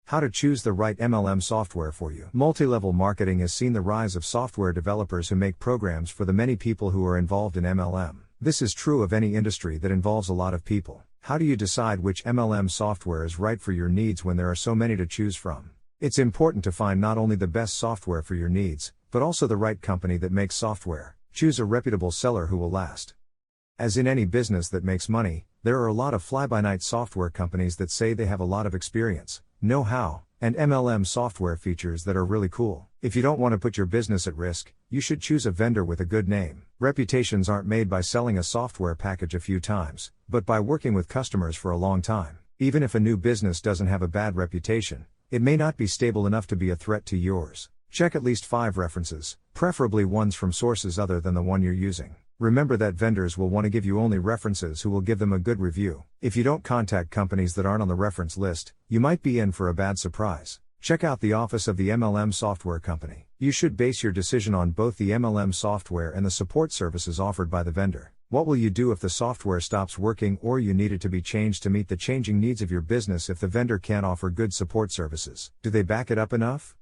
How to choose the right MLM software for you. Multi-level marketing has seen the rise of software developers who make programs for the many people who are involved in MLM. This is true of any industry that involves a lot of people. How do you decide which MLM software is right for your needs when there are so many to choose from? It's important to find not only the best software for your needs, but also the right company that makes software. Choose a reputable seller who will last. As in any business that makes money, there are a lot of fly-by-night software companies that say they have a lot of experience, know-how, and MLM software features that are really cool. If you don't want to put your business at risk, you should choose a vendor with a good name. Reputations aren't made by selling a software package a few times, but by working with customers for a long time. Even if a new business doesn't have a bad reputation, it may not be stable enough to be a threat to yours. Check at least 5 references, preferably ones from sources other than the one you're using. Remember that vendors will want to give you only references who will give them a good review. If you don't contact companies that aren't on the reference list, you might be in for a bad surprise. Check out the office of the MLM software company. You should base your decision on both the MLM software and the support services offered by the vendor. What will you do if the software stops working or you need it to be changed to meet the changing needs of your business if the vendor can't offer good support services? Do they back it up enough?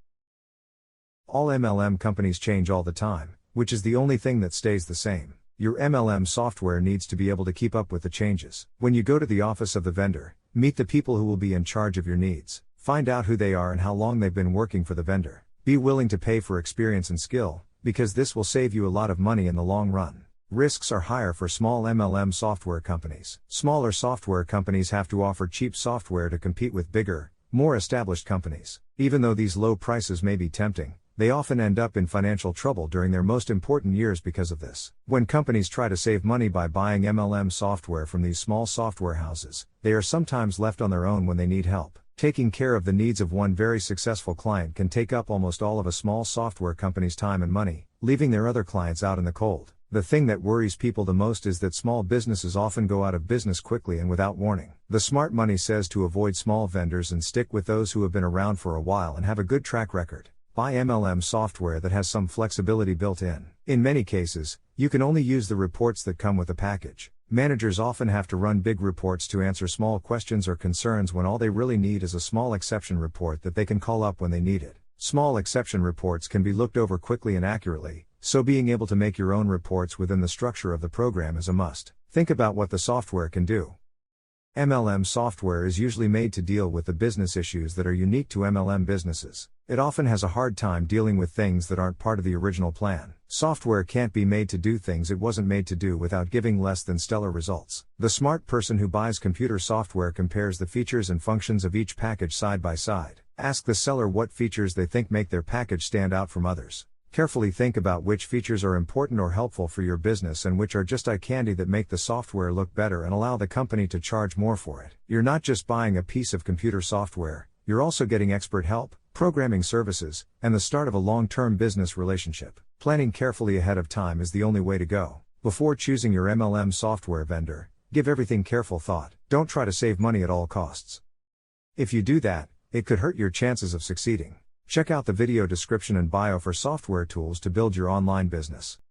All MLM companies change all the time, which is the only thing that stays the same. Your MLM software needs to be able to keep up with the changes. When you go to the office of the vendor, meet the people who will be in charge of your needs. Find out who they are and how long they've been working for the vendor. Be willing to pay for experience and skill, because this will save you a lot of money in the long run. Risks are higher for small MLM software companies. Smaller software companies have to offer cheap software to compete with bigger, more established companies. Even though these low prices may be tempting, they often end up in financial trouble during their most important years because of this. When companies try to save money by buying MLM software from these small software houses, they are sometimes left on their own when they need help. Taking care of the needs of one very successful client can take up almost all of a small software company's time and money, leaving their other clients out in the cold. The thing that worries people the most is that small businesses often go out of business quickly and without warning. The smart money says to avoid small vendors and stick with those who have been around for a while and have a good track record. Buy MLM software that has some flexibility built in. In many cases, you can only use the reports that come with the package. Managers often have to run big reports to answer small questions or concerns when all they really need is a small exception report that they can call up when they need it. Small exception reports can be looked over quickly and accurately, so being able to make your own reports within the structure of the program is a must. Think about what the software can do. MLM software is usually made to deal with the business issues that are unique to MLM businesses. It often has a hard time dealing with things that aren't part of the original plan. Software can't be made to do things it wasn't made to do without giving less than stellar results. The smart person who buys computer software compares the features and functions of each package side by side. Ask the seller what features they think make their package stand out from others. Carefully think about which features are important or helpful for your business and which are just eye candy that make the software look better and allow the company to charge more for it. You're not just buying a piece of computer software, you're also getting expert help, programming services, and the start of a long-term business relationship. Planning carefully ahead of time is the only way to go. Before choosing your MLM software vendor, give everything careful thought. Don't try to save money at all costs. If you do that, it could hurt your chances of succeeding. Check out the video description and bio for software tools to build your online business.